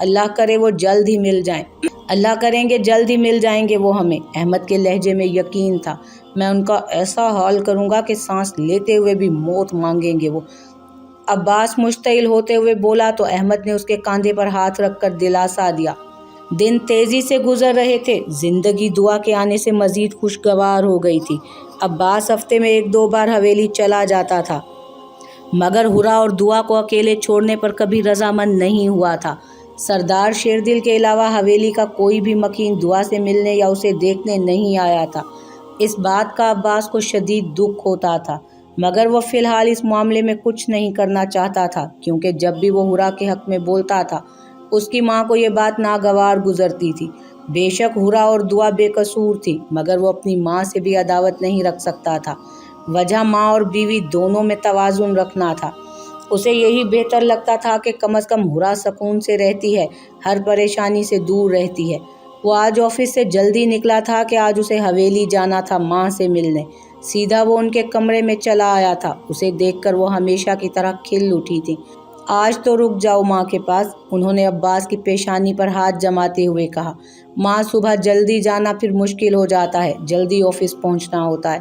اللہ کرے وہ جلد ہی مل جائیں، اللہ کریں گے جلد ہی مل جائیں گے وہ ہمیں۔ احمد کے لہجے میں یقین تھا۔ میں ان کا ایسا حال کروں گا کہ سانس لیتے ہوئے بھی موت مانگیں گے وہ۔ عباس مشتعل ہوتے ہوئے بولا تو احمد نے اس کے کاندھے پر ہاتھ رکھ کر دلاسا دیا۔ دن تیزی سے گزر رہے تھے۔ زندگی دعا کے آنے سے مزید خوشگوار ہو گئی تھی۔ عباس ہفتے میں 1-2 بار حویلی چلا جاتا تھا، مگر ہرا اور دعا کو اکیلے چھوڑنے پر کبھی رضامند نہیں ہوا تھا۔ سردار شیردل کے علاوہ حویلی کا کوئی بھی مکین دعا سے ملنے یا اسے دیکھنے نہیں آیا تھا۔ اس بات کا عباس کو شدید دکھ ہوتا تھا، مگر وہ فی الحال اس معاملے میں کچھ نہیں کرنا چاہتا تھا، کیونکہ جب بھی وہ ہرا کے حق میں بولتا تھا اس کی ماں کو یہ بات ناگوار گزرتی تھی۔ بے شک ہرا اور دعا بے قصور تھی، مگر وہ اپنی ماں سے بھی عداوت نہیں رکھ سکتا تھا۔ وجہ ماں اور بیوی دونوں میں توازن رکھنا تھا۔ اسے یہی بہتر لگتا تھا کہ کم از کم ہرا سکون سے رہتی ہے، ہر پریشانی سے دور رہتی ہے۔ وہ آج آفس سے جلدی نکلا تھا کہ آج اسے حویلی جانا تھا ماں سے ملنے۔ سیدھا وہ ان کے کمرے میں چلا آیا تھا۔ اسے دیکھ کر وہ ہمیشہ کی طرح کھل اٹھی تھی۔ آج تو رک جاؤ ماں کے پاس، انہوں نے عباس کی پیشانی پر ہاتھ جماتے ہوئے کہا۔ ماں صبح جلدی جانا پھر مشکل ہو جاتا ہے، جلدی آفس پہنچنا ہوتا ہے۔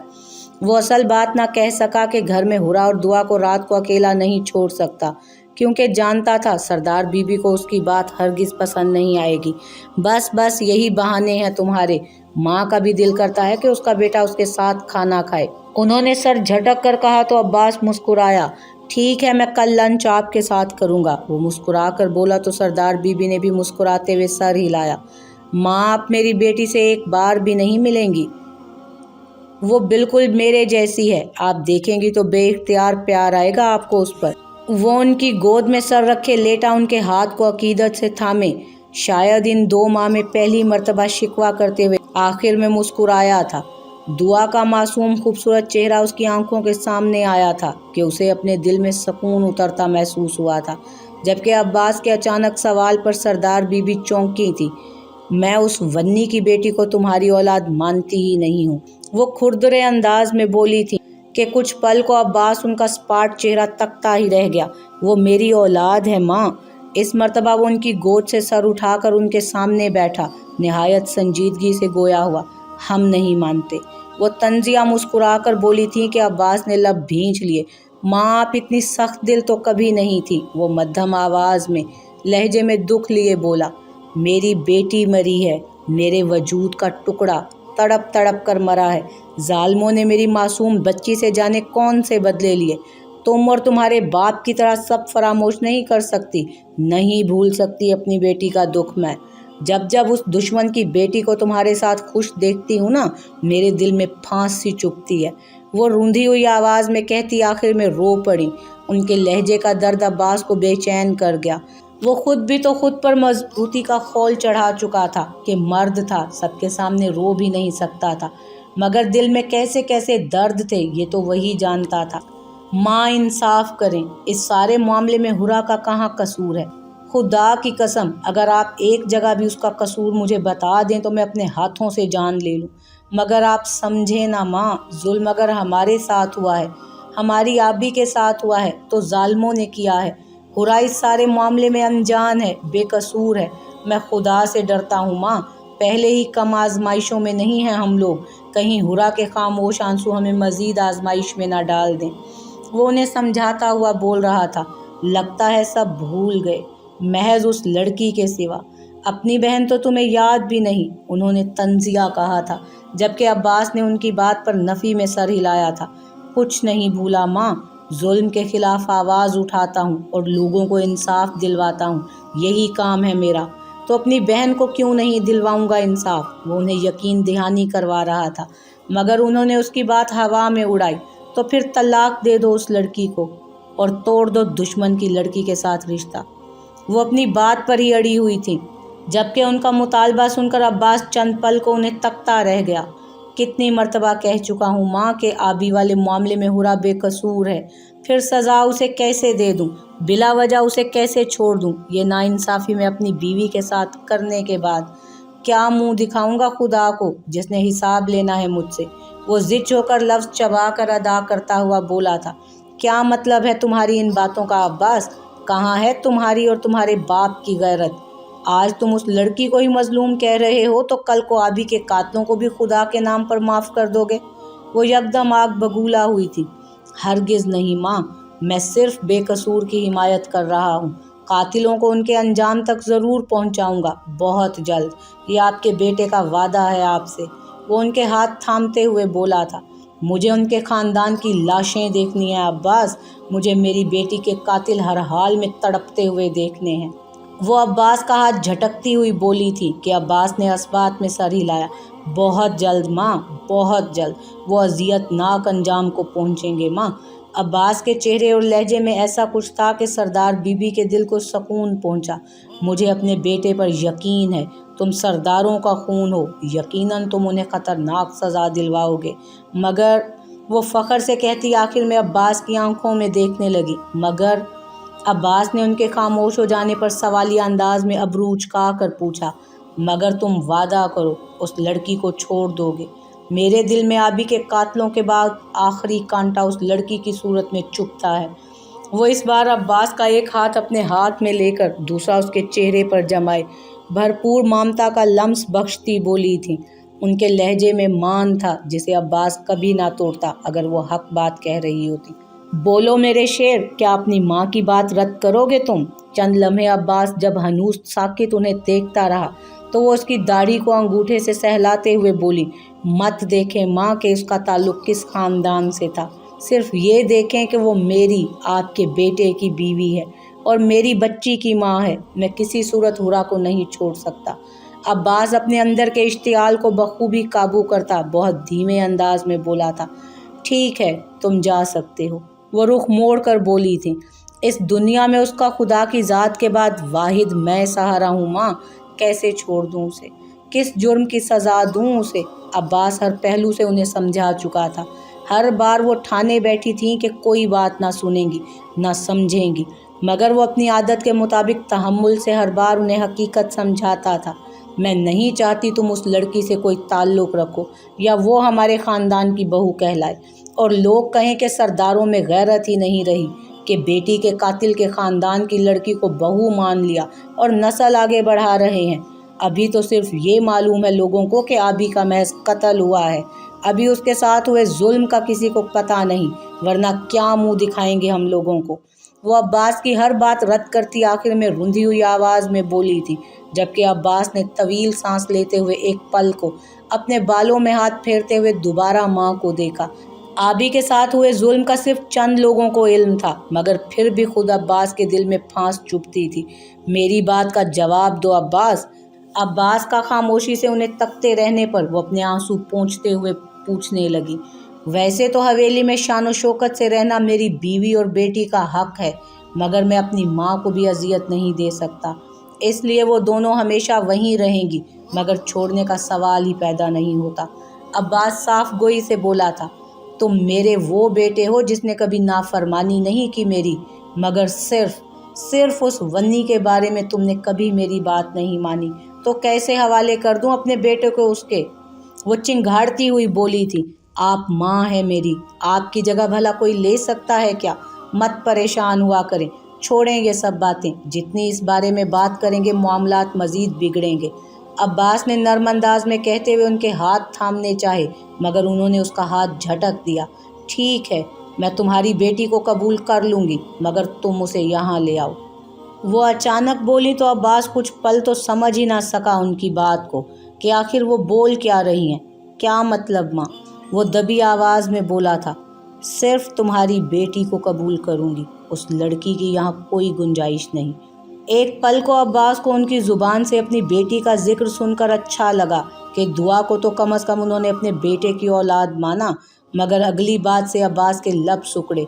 وہ اصل بات نہ کہہ سکا کہ گھر میں ہرا اور دعا کو رات کو اکیلا نہیں چھوڑ سکتا، کیونکہ جانتا تھا سردار بی بی کو اس کی بات ہرگز پسند نہیں آئے گی۔ بس یہی بہانے ہیں تمہارے۔ ماں کا بھی دل کرتا ہے کہ اس کا بیٹا اس کے ساتھ کھانا کھائے، انہوں نے سر جھٹک کر کہا تو عباس مسکرایا۔ ٹھیک ہے، میں کل لنچ آپ کے ساتھ کروں گا، وہ مسکرا کر بولا تو سردار بی بی نے بھی مسکراتے ہوئے سر ہلایا۔ ماں، آپ میری بیٹی سے ایک بار بھی نہیں ملیں گی؟ وہ بالکل میرے جیسی ہے، آپ دیکھیں گی تو بے اختیار پیار آئے گا آپ کو اس پر۔ وہ ان کی گود میں سر رکھے لیٹا ان کے ہاتھ کو عقیدت سے تھامے، شاید ان 2 ماہ میں پہلی مرتبہ شکوہ کرتے ہوئے آخر میں مسکرایا تھا۔ دعا کا معصوم خوبصورت چہرہ اس کی آنکھوں کے سامنے آیا تھا کہ اسے اپنے دل میں سکون اترتا محسوس ہوا تھا، جبکہ عباس کے اچانک سوال پر سردار بی بی چونکی تھی۔ میں اس ونی کی بیٹی کو تمہاری اولاد مانتی ہی نہیں ہوں، وہ کھردرے انداز میں بولی تھی کہ کچھ پل کو عباس ان کا سپاٹ چہرہ تکتا ہی رہ گیا۔ وہ میری اولاد ہے ماں۔ اس مرتبہ وہ ان کی گود سے سر اٹھا کر ان کے سامنے بیٹھا، نہایت سنجیدگی سے گویا ہوا۔ ہم نہیں مانتے، وہ طنزیہ مسکرا کر بولی تھی کہ عباس نے لب بھینچ لیے۔ ماں، آپ اتنی سخت دل تو کبھی نہیں تھی، وہ مدھم آواز میں لہجے میں دکھ لیے بولا۔ میری بیٹی مری ہے، میرے وجود کا ٹکڑا تڑپ تڑپ کر مرا ہے۔ ظالموں نے میری معصوم بچی سے جانے کون سے بدلے لیے۔ تم اور تمہارے باپ کی طرح سب فراموش نہیں کر سکتی، نہیں بھول سکتی اپنی بیٹی کا دکھ میں۔ جب اس دشمن کی بیٹی کو تمہارے ساتھ خوش دیکھتی ہوں نا، میرے دل میں پھانس سی چبھتی ہے، وہ روندھی ہوئی آواز میں کہتی آخر میں رو پڑی۔ ان کے لہجے کا درد عباس کو بے چین کر گیا۔ وہ خود بھی تو خود پر مضبوطی کا خول چڑھا چکا تھا کہ مرد تھا، سب کے سامنے رو بھی نہیں سکتا تھا، مگر دل میں کیسے کیسے درد تھے یہ تو وہی جانتا تھا۔ ماں، انصاف کریں، اس سارے معاملے میں ہرا کا کہاں قصور ہے؟ خدا کی قسم، اگر آپ ایک جگہ بھی اس کا قصور مجھے بتا دیں تو میں اپنے ہاتھوں سے جان لے لوں، مگر آپ سمجھیں نا ماں، ظلم اگر ہمارے ساتھ ہوا ہے، ہماری آبی کے ساتھ ہوا ہے تو ظالموں نے کیا ہے۔ ہرا اس سارے معاملے میں انجان ہے، بے قصور ہے۔ میں خدا سے ڈرتا ہوں ماں، پہلے ہی کم آزمائشوں میں نہیں ہیں ہم لوگ، کہیں ہرا کے خاموش آنسو ہمیں مزید آزمائش میں نہ ڈال دیں۔ وہ انہیں سمجھاتا ہوا بول رہا تھا۔ لگتا ہے سب بھول گئے، محض اس لڑکی کے سوا۔ اپنی بہن تو تمہیں یاد بھی نہیں، انہوں نے طنزیہ کہا تھا، جبکہ عباس نے ان کی بات پر نفی میں سر ہلایا تھا۔ کچھ نہیں بھولا ماں، ظلم کے خلاف آواز اٹھاتا ہوں اور لوگوں کو انصاف دلواتا ہوں، یہی کام ہے میرا۔ تو اپنی بہن کو کیوں نہیں دلواؤں گا انصاف؟ وہ انہیں یقین دہانی کروا رہا تھا، مگر انہوں نے اس کی بات ہوا میں اڑائی۔ تو پھر طلاق دے دو اس لڑکی کو اور توڑ دو دشمن کی لڑکی کے ساتھ رشتہ۔ وہ اپنی بات پر ہی اڑی ہوئی تھی، جبکہ ان کا مطالبہ سن کر عباس چند پل کو انہیں تکتا رہ گیا۔ کتنی مرتبہ کہہ چکا ہوں ماں کہ آبی والے معاملے میں ہرا بے قصور ہے، پھر سزا اسے کیسے دے دوں، بلا وجہ اسے کیسے چھوڑ دوں؟ یہ ناانصافی میں اپنی بیوی کے ساتھ کرنے کے بعد کیا منہ دکھاؤں گا خدا کو جس نے حساب لینا ہے مجھ سے؟ وہ زچ ہو کر لفظ چبا کر ادا کرتا ہوا بولا تھا۔ کیا مطلب ہے تمہاری ان باتوں کا عباس؟ کہاں ہے تمہاری اور تمہارے باپ کی غیرت؟ آج تم اس لڑکی کو ہی مظلوم کہہ رہے ہو تو کل کو آبی کے قاتلوں کو بھی خدا کے نام پر معاف کر دو گے؟ وہ یکدم آگ بگولا ہوئی تھی۔ ہرگز نہیں ماں، میں صرف بے قصور کی حمایت کر رہا ہوں۔ قاتلوں کو ان کے انجام تک ضرور پہنچاؤں گا، بہت جلد۔ یہ آپ کے بیٹے کا وعدہ ہے آپ سے۔ وہ ان کے ہاتھ تھامتے ہوئے بولا تھا۔ مجھے ان کے خاندان کی لاشیں دیکھنی ہیں عباس، مجھے میری بیٹی کے قاتل ہر حال میں تڑپتے ہوئے دیکھنے ہیں۔ وہ عباس کا ہاتھ جھٹکتی ہوئی بولی تھی کہ عباس نے اسبات میں سر ہلایا۔ بہت جلد ماں، بہت جلد وہ اذیت ناک انجام کو پہنچیں گے ماں۔ عباس کے چہرے اور لہجے میں ایسا کچھ تھا کہ سردار بی بی کے دل کو سکون پہنچا۔ مجھے اپنے بیٹے پر یقین ہے، تم سرداروں کا خون ہو، یقیناً تم انہیں خطرناک سزا دلواؤ گے، مگر وہ فخر سے کہتی آخر میں عباس کی آنکھوں میں دیکھنے لگی۔ مگر عباس نے ان کے خاموش ہو جانے پر سوالیہ انداز میں ابرو اچکا کر پوچھا، مگر تم وعدہ کرو اس لڑکی کو چھوڑ دو گے؟ میرے دل میں آبی کے قاتلوں کے بعد آخری کانٹا اس لڑکی کی صورت میں چبھتا ہے۔ وہ اس بار عباس کا ایک ہاتھ اپنے ہاتھ میں لے کر دوسرا اس کے چہرے پر جمائے بھرپور ممتا کا لمس بخشتی بولی تھی۔ ان کے لہجے میں مان تھا جسے عباس کبھی نہ توڑتا اگر وہ حق بات کہہ رہی ہوتی۔ بولو میرے شیر، کیا اپنی ماں کی بات رد کرو گے تم؟ چند لمحے عباس جب ہنوز ساکت انہیں دیکھتا رہا تو وہ اس کی داڑھی کو انگوٹھے سے سہلاتے ہوئے بولی، مت دیکھیں ماں کہ اس کا تعلق کس خاندان سے تھا، صرف یہ دیکھیں کہ وہ میری، آپ کے بیٹے کی بیوی ہے اور میری بچی کی ماں ہے۔ میں کسی صورت حرا کو نہیں چھوڑ سکتا۔ عباس اپنے اندر کے اشتعال کو بخوبی قابو کرتا بہت دھیمے انداز میں بولا تھا، ٹھیک ہے تم جا سکتے ہو۔ وہ رخ موڑ کر بولی تھی، اس دنیا میں اس کا خدا کی ذات کے بعد واحد میں سہارا ہوں ماں، کیسے چھوڑ دوں اسے؟ کس جرم کی سزا دوں اسے؟ عباس ہر پہلو سے انہیں سمجھا چکا تھا۔ ہر بار وہ ٹھانے بیٹھی تھیں کہ کوئی بات نہ سنیں گی، نہ سمجھیں گی، مگر وہ اپنی عادت کے مطابق تحمل سے ہر بار انہیں حقیقت سمجھاتا تھا۔ میں نہیں چاہتی تم اس لڑکی سے کوئی تعلق رکھو یا وہ ہمارے خاندان کی بہو کہلائے اور لوگ کہیں کہ سرداروں میں غیرت ہی نہیں رہی کہ بیٹی کے قاتل کے خاندان کی لڑکی کو بہو مان لیا اور نسل آگے بڑھا رہے ہیں۔ ابھی تو صرف یہ معلوم ہے لوگوں کو کہ آبی کا محض قتل ہوا ہے، ابھی اس کے ساتھ ہوئے ظلم کا کسی کو پتہ نہیں، ورنہ کیا منہ دکھائیں گے ہم لوگوں کو؟ وہ عباس کی ہر بات رد کرتی آخر میں رندھی ہوئی آواز میں بولی تھی، جبکہ عباس نے طویل سانس لیتے ہوئے ایک پل کو اپنے بالوں میں ہاتھ پھیرتے ہوئے دوبارہ ماں کو دیکھا۔ آبی کے ساتھ ہوئے ظلم کا صرف چند لوگوں کو علم تھا، مگر پھر بھی خود عباس کے دل میں پھانس چبھتی تھی۔ میری بات کا جواب دو عباس۔ عباس کا خاموشی سے انہیں تکتے رہنے پر وہ اپنے آنسو پونچھتے ہوئے پوچھنے لگی، ویسے تو حویلی میں شان و شوکت سے رہنا میری بیوی اور بیٹی کا حق ہے، مگر میں اپنی ماں کو بھی اذیت نہیں دے سکتا، اس لیے وہ دونوں ہمیشہ وہیں رہیں گی، مگر چھوڑنے کا سوال ہی پیدا نہیں ہوتا۔ عباس صاف گوئی سے بولا تھا، تم میرے وہ بیٹے ہو جس نے کبھی نافرمانی نہیں کی میری، مگر صرف اس ونی کے بارے میں تم نے کبھی میری بات نہیں مانی، تو کیسے حوالے کر دوں اپنے بیٹے کو اس کے؟ وہ چنگھاڑتی ہوئی بولی تھی، آپ ماں ہے میری، آپ کی جگہ بھلا کوئی لے سکتا ہے کیا؟ مت پریشان ہوا کریں، چھوڑیں گے سب باتیں، جتنی اس بارے میں بات کریں گے معاملات مزید بگڑیں گے۔ عباس نے نرم انداز میں کہتے ہوئے ان کے ہاتھ تھامنے چاہے، مگر انہوں نے اس کا ہاتھ جھٹک دیا۔ ٹھیک ہے، میں تمہاری بیٹی کو قبول کر لوں گی، مگر تم اسے یہاں لے آؤ۔ وہ اچانک بولی تو عباس کچھ پل تو سمجھ ہی نہ سکا ان کی بات کو کہ آخر وہ بول کیا رہی ہیں۔ کیا مطلب ماں؟ وہ دبی آواز میں بولا تھا، صرف تمہاری بیٹی کو قبول کروں گی، اس لڑکی کی یہاں کوئی گنجائش نہیں۔ ایک پل کو عباس کو ان کی زبان سے اپنی بیٹی کا ذکر سن کر اچھا لگا کہ دعا کو تو کم از کم انہوں نے اپنے بیٹے کی اولاد مانا، مگر اگلی بات سے عباس کے لب سکڑے۔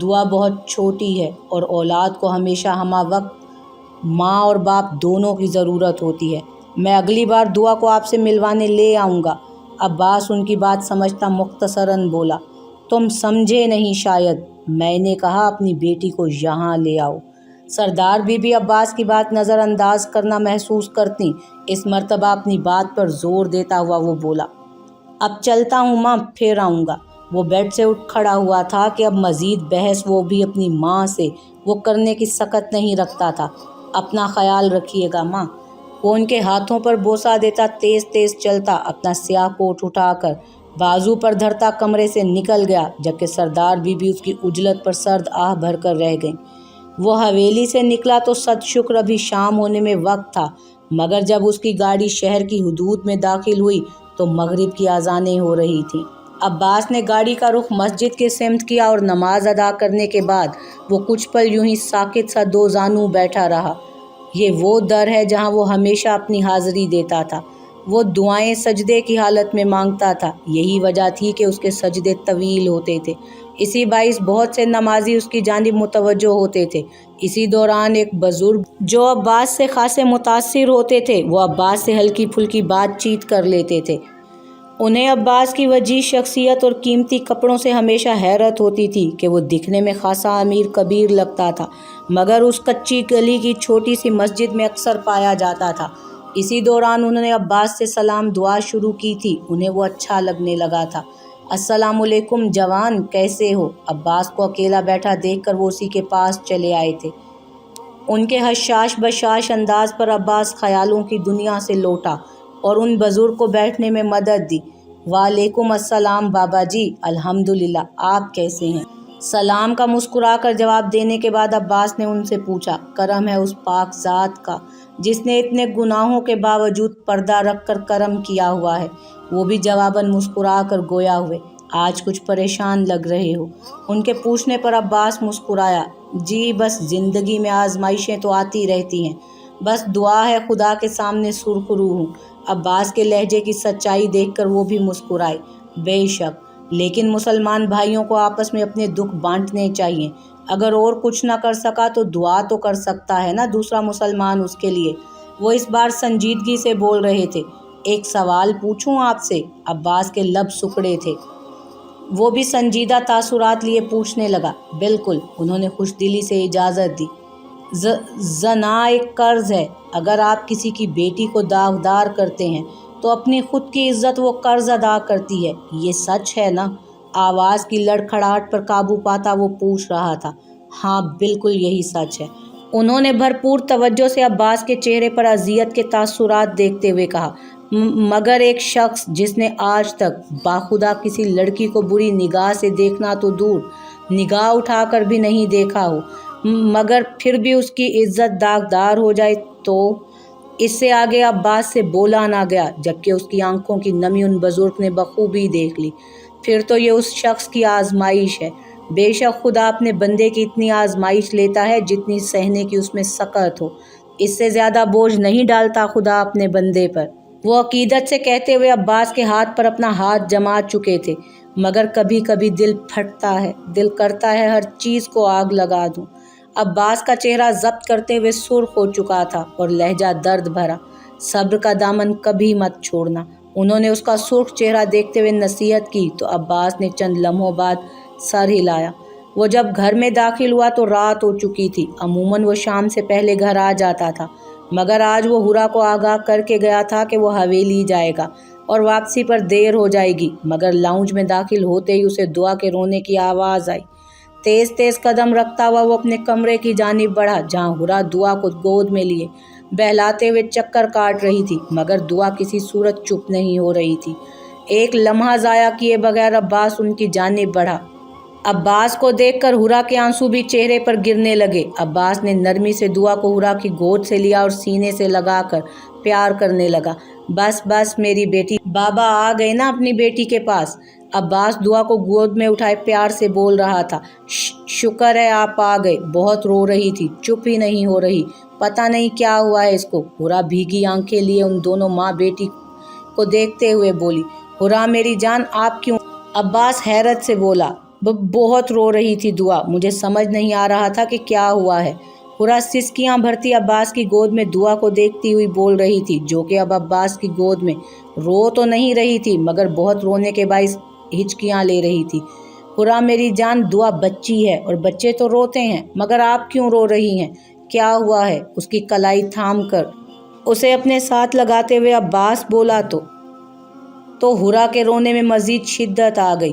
دعا بہت چھوٹی ہے اور اولاد کو ہمیشہ ہمہ وقت ماں اور باپ دونوں کی ضرورت ہوتی ہے۔ میں اگلی بار دعا کو آپ سے ملوانے لے آؤں گا۔ عباس ان کی بات سمجھتا مختصراً بولا، تم سمجھے نہیں شاید، میں نے کہا اپنی بیٹی کو یہاں لے آؤ۔ سردار بی بی عباس کی بات نظر انداز کرنا محسوس کرتی، اس مرتبہ اپنی بات پر زور دیتا ہوا وہ بولا، اب چلتا ہوں ماں، پھر آؤں گا۔ وہ بیڈ سے اٹھ کھڑا ہوا تھا کہ اب مزید بحث وہ بھی اپنی ماں سے وہ کرنے کی سکت نہیں رکھتا تھا۔ اپنا خیال رکھیے گا ماں۔ وہ ان کے ہاتھوں پر بوسہ دیتا تیز تیز چلتا، اپنا سیاہ کوٹ اٹھا کر بازو پر دھرتا کمرے سے نکل گیا، جبکہ سردار بی بی اس کی عجلت پر سرد آہ بھر کر رہ گئیں۔ وہ حویلی سے نکلا تو صد شکر ابھی شام ہونے میں وقت تھا، مگر جب اس کی گاڑی شہر کی حدود میں داخل ہوئی تو مغرب کی اذانیں ہو رہی تھیں۔ عباس نے گاڑی کا رخ مسجد کی سمت کیا اور نماز ادا کرنے کے بعد وہ کچھ پل یوں ہی ساکت سا دو زانو بیٹھا رہا۔ یہ وہ در ہے جہاں وہ ہمیشہ اپنی حاضری دیتا تھا۔ وہ دعائیں سجدے کی حالت میں مانگتا تھا، یہی وجہ تھی کہ اس کے سجدے طویل ہوتے تھے، اسی باعث بہت سے نمازی اس کی جانب متوجہ ہوتے تھے۔ اسی دوران ایک بزرگ جو عباس سے خاصے متاثر ہوتے تھے، وہ عباس سے ہلکی پھلکی بات چیت کر لیتے تھے۔ انہیں عباس کی وجیح شخصیت اور قیمتی کپڑوں سے ہمیشہ حیرت ہوتی تھی کہ وہ دکھنے میں خاصا امیر کبیر لگتا تھا، مگر اس کچی گلی کی چھوٹی سی مسجد میں اکثر پایا جاتا تھا۔ اسی دوران انہوں نے عباس سے سلام دعا شروع کی تھی۔ انہیں وہ اچھا لگنے لگا تھا۔ السلام علیکم جوان، کیسے ہو؟ عباس کو اکیلا بیٹھا دیکھ کر وہ اسی کے پاس چلے آئے تھے۔ ان کے حشاش بشاش انداز پر عباس خیالوں کی دنیا سے لوٹا اور ان بزرگ کو بیٹھنے میں مدد دی۔ وعلیکم السلام بابا جی، الحمدللہ، آپ کیسے ہیں؟ سلام کا مسکرا کر جواب دینے کے بعد عباس نے ان سے پوچھا، کرم ہے اس پاک ذات کا جس نے اتنے گناہوں کے باوجود پردہ رکھ کر کرم کیا ہوا ہے۔ وہ بھی جواباً مسکرا کر گویا ہوئے، آج کچھ پریشان لگ رہے ہو؟ ان کے پوچھنے پر عباس مسکرایا، جی بس زندگی میں آزمائشیں تو آتی رہتی ہیں، بس دعا ہے خدا کے سامنے سرخرو ہوں۔ عباس کے لہجے کی سچائی دیکھ کر وہ بھی مسکرائے، بے شک، لیکن مسلمان بھائیوں کو آپس میں اپنے دکھ بانٹنے چاہیے، اگر اور کچھ نہ کر سکا تو دعا تو کر سکتا ہے نا دوسرا مسلمان اس کے لیے۔ وہ اس بار سنجیدگی سے بول رہے تھے۔ ایک سوال پوچھوں آپ سے؟ عباس کے لب سکڑے تھے، وہ بھی سنجیدہ تاثرات لیے پوچھنے لگا۔ بالکل، انہوں نے خوش دلی سے اجازت دی۔ زنا ایک قرض ہے، اگر آپ کسی کی بیٹی کو داغدار کرتے ہیں تو اپنی خود کی عزت وہ قرض ادا کرتی ہے، یہ سچ ہے نا؟ آواز کی لڑکھڑاہٹ پر قابو پاتا وہ پوچھ رہا تھا۔ ہاں بالکل یہی سچ ہے، انہوں نے بھرپور توجہ سے عباس کے چہرے پر اذیت کے تاثرات دیکھتے ہوئے کہا، مگر ایک شخص جس نے آج تک باخدا کسی لڑکی کو بری نگاہ سے دیکھنا تو دور، نگاہ اٹھا کر بھی نہیں دیکھا ہو، مگر پھر بھی اس کی عزت داغدار ہو جائے تو؟ اس سے آگے عباس سے بولا نہ گیا، جبکہ اس کی آنکھوں کی نمی ان بزرگ نے بخوبی دیکھ لی۔ پھر تو یہ اس شخص کی آزمائش ہے، بے شک خدا اپنے بندے کی اتنی آزمائش لیتا ہے جتنی سہنے کی اس میں سکت ہو، اس سے زیادہ بوجھ نہیں ڈالتا خدا اپنے بندے پر۔ وہ عقیدت سے کہتے ہوئے عباس کے ہاتھ پر اپنا ہاتھ جما چکے تھے، مگر کبھی کبھی دل پھٹتا ہے، دل کرتا ہے ہر چیز کو آگ لگا دوں۔ عباس کا چہرہ ضبط کرتے ہوئے سرخ ہو چکا تھا اور لہجہ درد بھرا، صبر کا دامن کبھی مت چھوڑنا۔ انہوں نے اس کا سرخ چہرہ دیکھتے ہوئے نصیحت کی تو عباس نے چند لمحوں بعد سر ہلایا۔ وہ جب گھر میں داخل ہوا تو رات ہو چکی تھی۔ عموماً وہ شام سے پہلے گھر آ جاتا تھا، مگر آج وہ ہورا کو آگاہ کر کے گیا تھا کہ وہ حویلی جائے گا اور واپسی پر دیر ہو جائے گی، مگر لاؤنج میں داخل ہوتے ہی اسے دعا کے رونے کی آواز آئی۔ تیز تیز قدم رکھتا ہوا وہ اپنے کمرے کی جانب بڑھا، جہاں ہورا دعا کو گود میں لیے بہلاتے ہوئے چکر کاٹ رہی تھی، مگر دعا کسی صورت چپ نہیں ہو رہی تھی۔ ایک لمحہ ضائع کیے بغیر عباس ان کی جانب بڑھا۔ عباس کو دیکھ کر ہورا کے آنسو بھی چہرے پر گرنے لگے۔ عباس نے نرمی سے دعا کو ہورا کی گود سے لیا اور سینے سے لگا کر پیار کرنے لگا۔ بس بس میری بیٹی، بابا آ گئے نا اپنی بیٹی کے پاس؟ عباس دعا کو گود میں اٹھائے پیار سے بول رہا تھا۔ شکر ہے آپ آ گئے، بہت رو رہی تھی، چپ ہی نہیں ہو رہی، پتہ نہیں کیا ہوا ہے اس کو۔ ہورا بھیگی آنکھیں لیے ان دونوں ماں بیٹی کو دیکھتے ہوئے بولی۔ ہورا میری جان، آپ کیوں؟ عباس حیرت سے بولا، بہت رو رہی تھی دعا، مجھے سمجھ نہیں آ رہا تھا کہ کیا ہوا ہے۔ ہورا سسکیاں بھرتی عباس کی گود میں دعا کو دیکھتی ہوئی بول رہی تھی، جو کہ اب عباس کی گود میں رو تو نہیں رہی تھی، مگر بہت رونے کے باعث ہچکیاں لے رہی تھی۔ ہورا میری جان، دعا بچی ہے اور بچے تو روتے ہیں، مگر آپ کیوں رو رہی ہیں؟ کیا ہوا ہے؟ اس کی کلائی تھام کر اسے اپنے ساتھ لگاتے ہوئے عباس بولا تو ہورا کے رونے میں مزید شدت آ گئی۔